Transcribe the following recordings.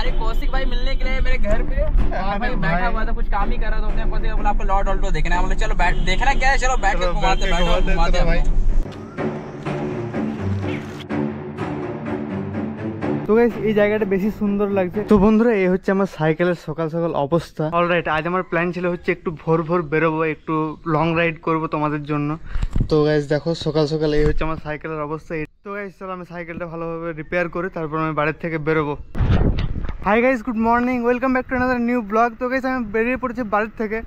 भाई कौशिक भाई मिलने के लिए मेरे घर पे और भाई बैठा हुआ था, कुछ काम ही कर रहा था। उसने बोला बोला आपको लॉर्ड ऑल्टो देखना है। बोले चलो बैठ देखना क्या है, चलो बैठ के घुमाते घुमाते भाई। তো গাইস এই জায়গাটা বেশি সুন্দর লাগছে। তো বন্ধুরা এই হচ্ছে আমার সাইকেলের সকাল সকাল অবস্থা। অলরাইট, আজ আমার প্ল্যান ছিল হচ্ছে একটু ভোর ভোর বেরোবো, একটু লং রাইড করব তোমাদের জন্য। তো গাইস দেখো সকাল সকাল এই হচ্ছে আমার সাইকেলের অবস্থা। তো গাইস চলো আমি সাইকেলটা ভালোভাবে রিপেয়ার করি, তারপর আমি বাড়ির থেকে বেরোবো। Hi guys, good morning, welcome back to another new blog. তো গাইস আমি বেরিয়ে পড়েছি বাড়ির থেকে।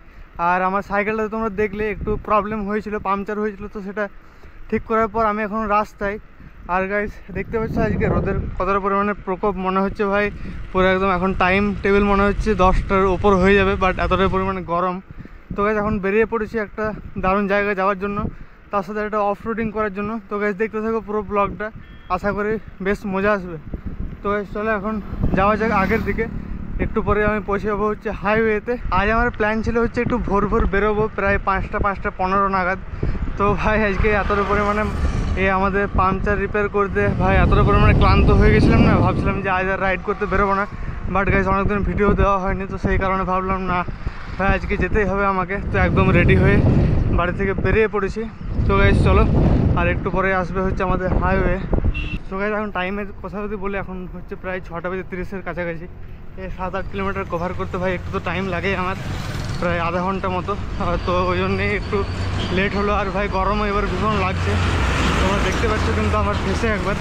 আর আমার সাইকেলটা তোমরা দেখলে একটু প্রবলেম হয়েছিল, পাংচার হয়েছিল, তো সেটা ঠিক করার পর আমি এখন রাস্তায়। আর গাইস দেখতে পাচ্ছ আজকে রোদের কতটা পরিমাণে প্রকোপ, মনে হচ্ছে ভাই পুরো একদম এখন টাইম টেবিল মনে হচ্ছে 10টার ওপর হয়ে যাবে, বাট এতটা পরিমাণে গরম। তো গাইস এখন বেরিয়ে পড়েছি একটা দারুণ জায়গায় যাওয়ার জন্য, তার সাথে একটা অফ রোডিং করার জন্য। তো গাইস দেখতে থাকো পুরো ব্লগটা, আশা করি বেশ মজা আসবে। তো গাইস চলো এখন যাওয়া যাক আগের দিকে। একটু পরে আমি পৌঁছে যাবো হচ্ছে হাইওয়েতে। আজ আমার প্ল্যান ছিল হচ্ছে একটু ভোর ভোর বেরোবো, প্রায় 5টা 15 নাগাদ। তো ভাই আজকে এতটা পরিমাণে আমাদের পাংচার রিপেয়ার করতে ভাই এতটা পরিমাণে ক্লান্ত হয়ে গেছিলাম না, ভাবছিলাম যে আজ আর রাইড করতে বেরোবো না। বাট গাইস অনেকদিন ভিডিও দেওয়া হয়নি, তো সেই কারণে ভাবলাম না ভাই আজকে যেতেই হবে আমাকে। তো একদম রেডি হয়ে বাড়ি থেকে বেরিয়ে পড়েছি। তো গাইস চলো, আর একটু পরে আসবে হচ্ছে আমাদের হাইওয়ে। তো গাইস এখন টাইমের কথা যদি বলি, এখন হচ্ছে প্রায় 6:30 কাছাকাছি। 7-8 কিলোমিটার কভার করতে ভাই একটু তো টাইম লাগে আমার, প্রায় আধা ঘন্টা মতো। তো ওই জন্যেই একটু লেট হলো। আর ভাই গরমও এবার ভীষণ লাগছে, তোমরা দেখতে পাচ্ছ কিন্তু আমার ফেসে একবার।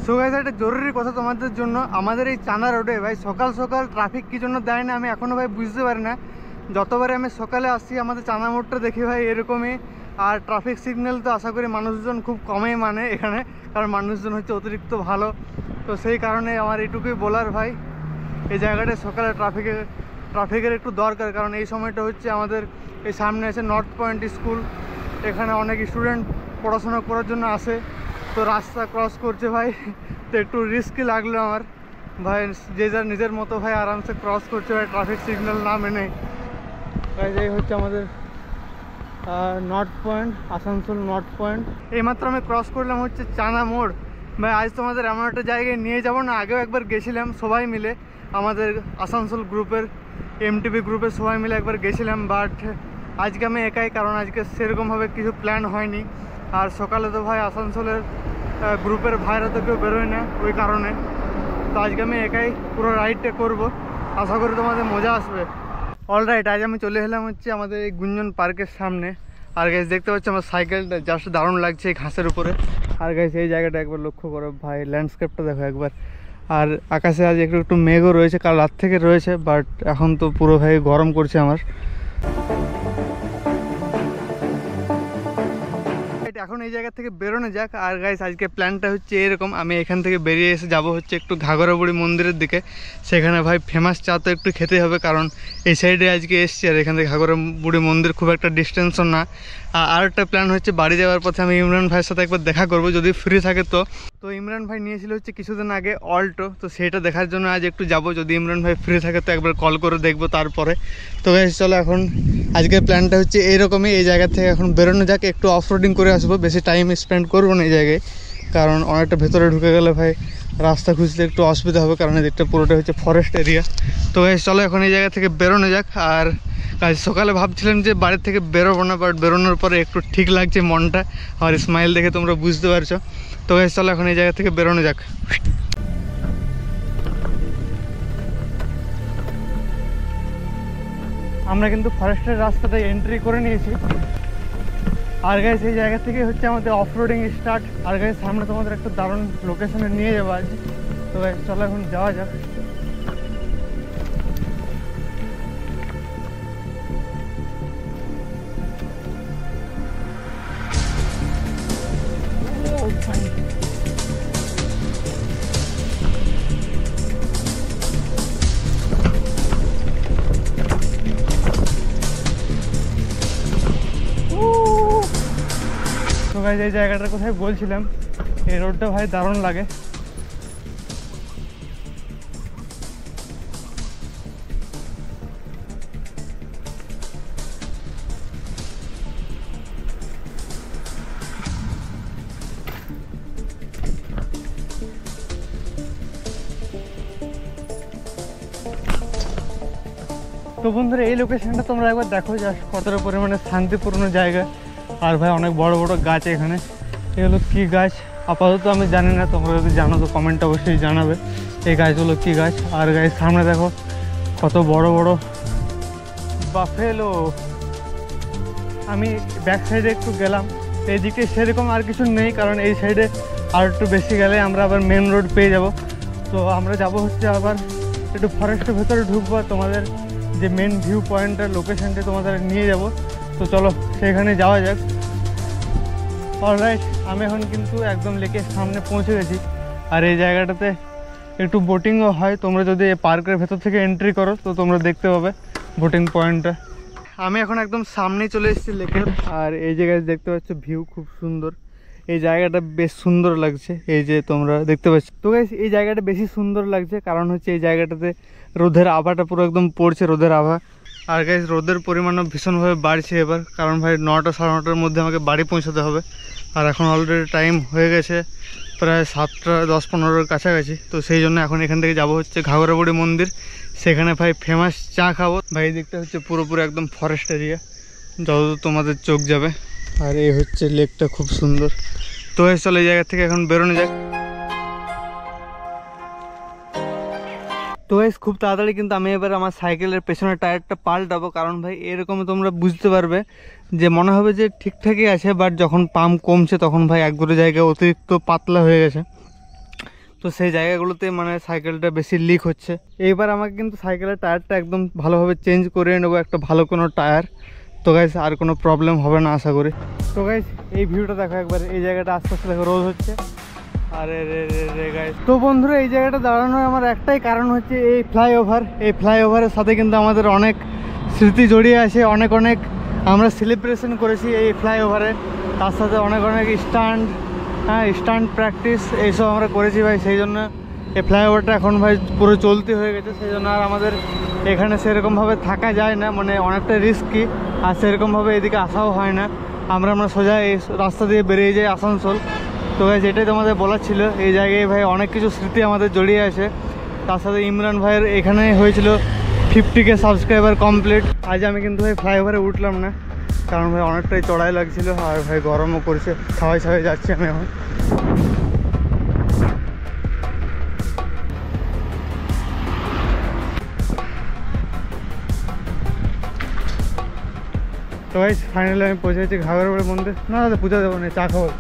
সো গাইস একটা জরুরি কথা তোমাদের জন্য, আমাদের এই চানা রোডে ভাই সকাল সকাল ট্রাফিক কী জন্য দেয় না আমি এখনও ভাই বুঝতে পারি না। যতবারে আমি সকালে আসি আমাদের চানা মোড়টা দেখি ভাই এরকমই। আর ট্রাফিক সিগন্যাল তো আশা করি মানুষজন খুব কমই মানে এখানে, কারণ মানুষজন হচ্ছে অতিরিক্ত ভালো। তো সেই কারণে আমার এইটুকুই বলার ভাই, এই জায়গাটা সকালে ট্রাফিকের একটু দরকার। কারণ এই সময়টা হচ্ছে আমাদের এই সামনে আছে নর্থ পয়েন্ট স্কুল, এখানে অনেক স্টুডেন্ট পড়াশোনা করার জন্য আসে। তো রাস্তা ক্রস করছে ভাই, তো একটু রিস্কি লাগলো আমার ভাই। যে যার নিজের মতো ভাই আরামসে ক্রস করছে ভাই, ট্রাফিক সিগন্যাল না মেনে। ভাই এই হচ্ছে আমাদের north point, Asansol north point. এইমাত্র আমি ক্রস করলাম হচ্ছে চানা মোড়। ভাই আজ তোমাদের এমন একটা জায়গায় নিয়ে যাবো না, আগেও একবার গেছিলাম সবাই মিলে, আমাদের আসানসোল গ্রুপের এমটিভি গ্রুপের সবাই মিলে একবার গেছিলাম। বাট আজকে আমি একাই, কারণ আজকে সেরকমভাবে কিছু প্ল্যান হয়নি। আর সকালে তো ভাই আসানসোলের গ্রুপের ভাইরা তো কেউ বেরোয় না, ওই কারণে। তো আজকে আমি একাই পুরো রাইডটা করব, আশা করি তোমাদের মজা আসবে। অলরাইট, আজ আমি চলে এলাম হচ্ছে আমাদের এই গুঞ্জন পার্কের সামনে। আর গাইস দেখতে পাচ্ছি আমার সাইকেলটা জাস্ট দারুণ লাগছে এই ঘাসের উপরে। আর গাইস এই জায়গাটা একবার লক্ষ্য করো ভাই, ল্যান্ডস্কেপটা দেখো একবার। আর আকাশে আজ একটু একটু মেঘও রয়েছে, কাল রাত থেকে রয়েছে, বাট এখন তো পুরো ভাই গরম করছে আমার। এখন এই জায়গা থেকে বেরোনো যাক। আর গাইস আজকে প্ল্যানটা হচ্ছে এরকম, আমি এখান থেকে বেরিয়ে এসে যাব হচ্ছে একটু ঘাগরাবুড়ি মন্দিরের দিকে। সেখানে ভাই ফেমাস চা তো একটু খেতে হবে, কারণ এই সাইডে আজকে এসছি। আর এখান থেকে ঘাগরাবুড়ি মন্দির খুব একটা ডিস্টেন্সও না। আর একটা প্ল্যান হচ্ছে বাড়ি যাওয়ার পথে আমি ইমরান ভাইয়ের সাথে একবার দেখা করব, যদি ফ্রি থাকে তো। তো ইমরান ভাই নিয়েছিল হচ্ছে কিছুদিন আগে অল্টো, তো সেটা দেখার জন্য আজ একটু যাব। যদি ইমরান ভাই ফ্রি থাকে তো একবার কল করে দেখবো তারপরে। তো গাইস চলো এখন আজকের প্ল্যানটা হচ্ছে এইরকমই, এই জায়গা থেকে এখন বেরোনো যাক, একটু অফ রোডিং করে আসবো, বেশি টাইম স্পেন্ড করবো না এই জায়গায়, কারণ অনেকটা ভেতরে ঢুকে গেলে ভাই রাস্তা খুঁজতে একটু অসুবিধা হবে, কারণ এদিকটা পুরোটা হচ্ছে ফরেস্ট এরিয়া। তো গাইস চলো এখন এই জায়গা থেকে বেরোনো যাক। আর আজ সকালে ভাবছিলাম যে বাড়ির থেকে বেরোবো না, বাট বেরোনোর পরে একটু ঠিক লাগছে মনটা, আমার স্মাইল দেখে তোমরা বুঝতে পারছো। তো গাইস চলো এখন এই জায়গা থেকে বেরোনো যাক। আমরা কিন্তু ফরেস্টের রাস্তাটাই এন্ট্রি করে নিয়েছি। আর গাইস এই জায়গা থেকে হচ্ছে আমাদের অফ রোডিং স্টার্ট। আর গাইস সামনে তোমাদের একটা দারুণ লোকেশনে নিয়ে যাবো আজ। তো গাইস চলো এখন যাওয়া যাক। তো গাইস এই জায়গাটার কোথায় বলছিলাম, এই রোডটা ভাই দারুণ লাগে। তো বন্ধুরা এই লোকেশনটা তোমরা একবার দেখো জাস্ট কতটা পরিমাণে শান্তিপূর্ণ জায়গা। আর ভাই অনেক বড় বড় গাছ এখানে, এগুলো কী গাছ আপাতত আমি জানি না, তোমরা যদি জানো তো কমেন্ট অবশ্যই জানাবে এই গাছগুলো কী গাছ। আর গাছ সামনে দেখো কত বড় বড় বাফেলো। আমি ব্যাক সাইডে একটু গেলাম, এই দিকে সেরকম আর কিছু নেই, কারণ এই সাইডে আর একটু বেশি গেলে আমরা আবার মেন রোড পেয়ে যাব। তো আমরা যাব হচ্ছে আবার একটু ফরেস্টের ভেতরে ঢুকবো, তোমাদের যে মেন ভিউ পয়েন্টটার লোকেশানটা তোমাদের নিয়ে যাব। তো চলো সেখানে যাওয়া যাক। অলরাইট, আমি এখন কিন্তু একদম লেকের সামনে পৌঁছে গেছি। আর এই জায়গাটাতে একটু বোটিংও হয়, তোমরা যদি এই পার্কের ভেতর থেকে এন্ট্রি করো তো তোমরা দেখতে পাবে বোটিং পয়েন্টটা। আমি এখন একদম সামনেই চলে এসেছি লেকের। আর এই জায়গায় দেখতে পাচ্ছ ভিউ খুব সুন্দর, এই জায়গাটা বেশ সুন্দর লাগছে, এই যে তোমরা দেখতে পাচ্ছ। তো গাইস এই জায়গাটা বেশি সুন্দর লাগছে কারণ হচ্ছে এই জায়গাটাতে রোদের আভাটা পুরো একদম পড়ছে, রোদের আভা। আর গাইস রোদের পরিমাণও ভীষণভাবে বাড়ছে এবার, কারণ ভাই 9টা সাড়ে 9টার মধ্যে আমাকে বাড়ি পৌঁছাতে হবে। আর এখন অলরেডি টাইম হয়ে গেছে প্রায় 7টা 10-15-এর কাছাকাছি। তো সেই জন্য এখন এখান থেকে যাব হচ্ছে ঘাগরাবুড়ি মন্দির, সেখানে ভাই ফেমাস চা খাবো। ভাই এই দিকটা হচ্ছে পুরোপুরি একদম ফরেস্ট এরিয়া, যতদূর তোমাদের চোখ যাবে। আর এই হচ্ছে লেকটা খুব সুন্দর। তো চলো এই জায়গা থেকে এখন বেরোনো যাক। তো খুব তাড়াতাড়ি কিন্তু আমি এবার আমার সাইকেলের পেছনের টায়ারটা পাল্টাবো, কারণ ভাই এরকম তোমরা বুঝতে পারবে যে মনে হবে যে ঠিকঠাকই আছে, বাট যখন পাম্প কমছে তখন ভাই এক দুটো জায়গায় অতিরিক্ত পাতলা হয়ে গেছে। তো সেই জায়গাগুলোতে মানে সাইকেলটা বেশি লিক হচ্ছে। এইবার আমাকে কিন্তু সাইকেলের টায়ারটা একদম ভালোভাবে চেঞ্জ করে নেবো, একটা ভালো কোনো টায়ার। তো গাইস আর কোনো প্রবলেম হবে না আশা করি। তো গাইস এই ভিউটা দেখো একবার, এই জায়গাটা আস্তে আস্তে দেখো রোদ হচ্ছে। আরে রে গাইস, তো বন্ধুরা এই জায়গাটা দাঁড়ানোর আমার একটাই কারণ হচ্ছে এই ফ্লাইওভার। এই ফ্লাইওভারের সাথে কিন্তু আমাদের অনেক স্মৃতি জড়িয়ে আছে, অনেক আমরা সেলিব্রেশন করেছি এই ফ্লাইওভারে। তার সাথে অনেক স্টান্ট প্র্যাকটিস এইসব আমরা করেছি ভাই। সেই জন্য এই ফ্লাইওভারটা এখন ভাই পুরো চলতি হয়ে গেছে, সেই জন্য আর আমাদের এখানে সেরকমভাবে থাকা যায় না, মানে অনেকটা রিস্কি। আর সেরকমভাবে এদিকে আসাও হয় না, আমরা সোজা এই রাস্তা দিয়ে বেরিয়ে যাই আসানসোল। তো ভাই যেটাই তোমাদের বলার ছিল, এই জায়গায় ভাই অনেক কিছু স্মৃতি আমাদের জড়িয়ে আছে। তার সাথে ইমরান ভাইয়ের এখানে হয়েছিল 50K সাবস্ক্রাইবার কমপ্লিট। আজ আমি কিন্তু ভাই ফ্লাইওভারে উঠলাম না, কারণ ভাই অনেকটাই চড়াই লাগছিল, আর ভাই গরমও করছে, ছাওয়ায় যাচ্ছি আমি এখন। তো ভাই ফাইনালি আমি পৌঁছে গেছি ঘাগরাবুড়ি মন্দির। না দাদা পূজা দেবো না, চা খাবো।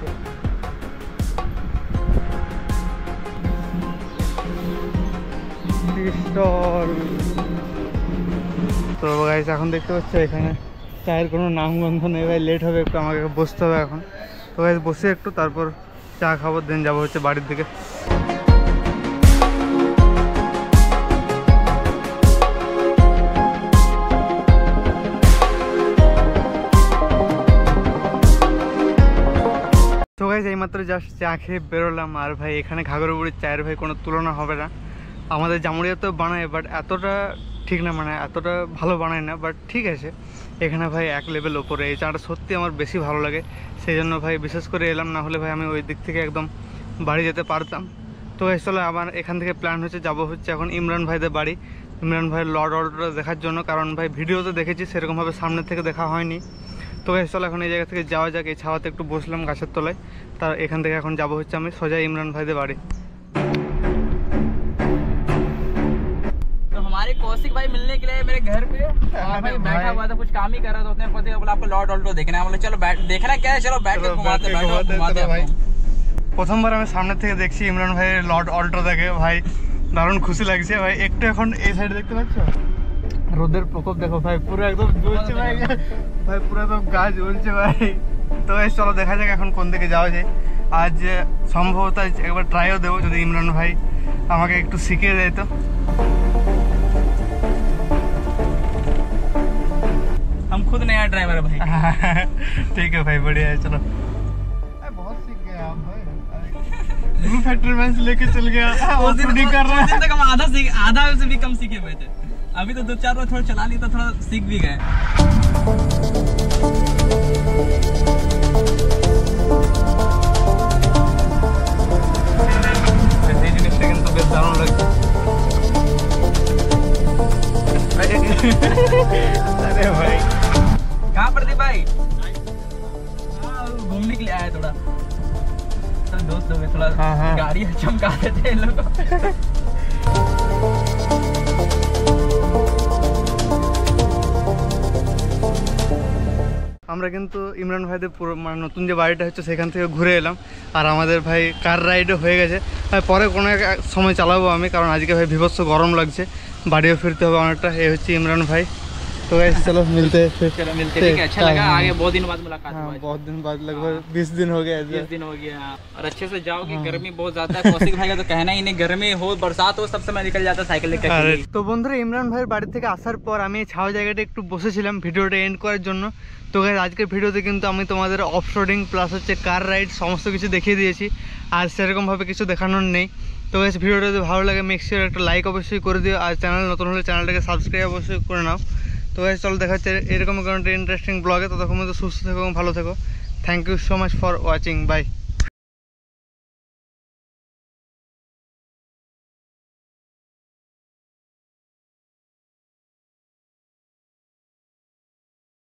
তো গাইস এখন দেখতে পাচ্ছ এখানে চায়ের কোনো নামগন্ধ নেই ভাই, লেট হবে একটু, আমাকে বসতে হবে এখন। তো গাইস বসে একটু, তারপর চা খাবো, দেন যাবো হচ্ছে বাড়ির দিকে। তো গাইস এইমাত্র জাস্ট চা খেয়ে বেরোলাম। আর ভাই এখানে ঘাগরাবুড়ির চায়ের ভাই কোনো তুলনা হবে না। আমাদের জামুড়িয়াতেও বানায়, বাট এতটা ঠিক না, মানে এতটা ভালো বানায় না, বাট ঠিক আছে। এখানে ভাই এক লেভেল ওপরে, এই চাটা সত্যি আমার বেশি ভালো লাগে, সেই জন্য ভাই বিশেষ করে এলাম। না হলে ভাই আমি ওই দিক থেকে একদম বাড়ি যেতে পারতাম। তো চলো আমার এখান থেকে প্ল্যান হচ্ছে যাবো হচ্ছে এখন ইমরান ভাইদের বাড়ি, ইমরান ভাইয়ের লর্ড অর্ডারটা দেখার জন্য, কারণ ভাই ভিডিওতে দেখেছি, সেরকমভাবে সামনে থেকে দেখা হয়নি। তো চলো এখন এই জায়গা থেকে যাওয়া যাক। এই ছাওয়াতে একটু বসলাম গাছের তলায়, তার এখান থেকে এখন যাবো হচ্ছে আমি সোজা ইমরান ভাইদের বাড়ি। हमारे कौशिक भाई मिलने के लिए मेरे घर पे, और भाई बैठा हुआ था, कुछ काम ही कर रहा था, उसने पता बोला आपको लॉर्ड ऑल्टो देखना है। बोले चलो देखना क्या है, चलो बैठ के घुमाते भाई। প্রথমবার আমি সামনে থেকে দেখছি ইমরান ভাইয়ের লর্ড অল্টো দেখে, ভাই দারুণ খুশি লাগছে ভাই। একটু এখন এই সাইডে দেখতে পাচ্ছ রোদের প্রকোপ দেখো ভাই, পুরো একদম জ্বলছে ভাই, ভাই পুরো একদম গাছ জ্বলছে ভাই। তো চলো দেখা যাক এখন কোন দিকে যাওয়া যায়। আজ সম্ভবত একবার ট্রাইও দেবো, যদি ইমরান ভাই আমাকে একটু শিখিয়ে দেয় তো। हम खुद नया ड्राइवर है भाई। ठीक है भाई, बढ़िया है, चलो। बहुत सीख गए आप भाई, ब्लू फैक्ट्री में से लेके चल गया, उस दिन कर रहा है तक हम आधा से भी कम सीखे हुए थे। अभी तो 2-4 बार थोड़ा चला लिया तो थोड़ा सीख भी गए। এই জিনিসটা কিন্তু বেশ দারুণ লাগছে। बढ़िया चमका देते हैं इन लोग को। আমরা কিন্তু ইমরান ভাইদের পুরো মানে নতুন যে বাড়িটা হচ্ছে সেখান থেকে ঘুরে এলাম, আর আমাদের ভাই কার রাইডও হয়ে গেছে। ভাই পরে কোনো এক সময় চালাবো আমি, কারণ আজকে ভাই বিভৎস গরম লাগছে, বাড়িও ফিরতে হবে অনেকটা। এই হচ্ছে ইমরান ভাই। तो गाइस चलो मिलते हैं फिर। चलो मिलते हैं, ठीक है, अच्छा लगा। आगे बहुत दिन बाद मुलाकात हुआ हाँ, है। बहुत दिन बाद, लगभग 20 दिन हो गया। 20 दिन हो गया। और अच्छे से जाओगे, गर्मी बहुत ज्यादा है। कौशिक भाई का तो कहना ही नहीं, गर्मी हो बरसात हो सबसे मैं निकल जाता साइकिल लेकर। তো বন্ধুরা ইমরান ভাইয়ের বাড়ি থেকে আসার পর আমি এই ছাও জায়গাটা একটু বসেছিলাম ভিডিওটা এন্ড করার জন্য। তো গাইস আজকের ভিডিওতে কিন্তু আমি তোমাদের অফ রোডিং প্লাস হচ্ছে কার রাইড সমস্ত কিছু দেখিয়ে দিয়েছি, আর সেরকমভাবে কিছু দেখানোর নেই। তো গাইস ভিডিওটা যদি ভালো লাগে মেক শিওর একটা লাইক অবশ্যই করে দিও, আর চ্যানেল নতুন হলে চ্যানেলটাকে সাবস্ক্রাইব অবশ্যই করে নাও। তো গাইস চলো দেখা হচ্ছে এরকম কোনো ইন্টারেস্টিং ব্লগে। ততক্ষণ মধ্যে সুস্থ থেকো এবং ভালো থেকো। Thank you so much for watching, by.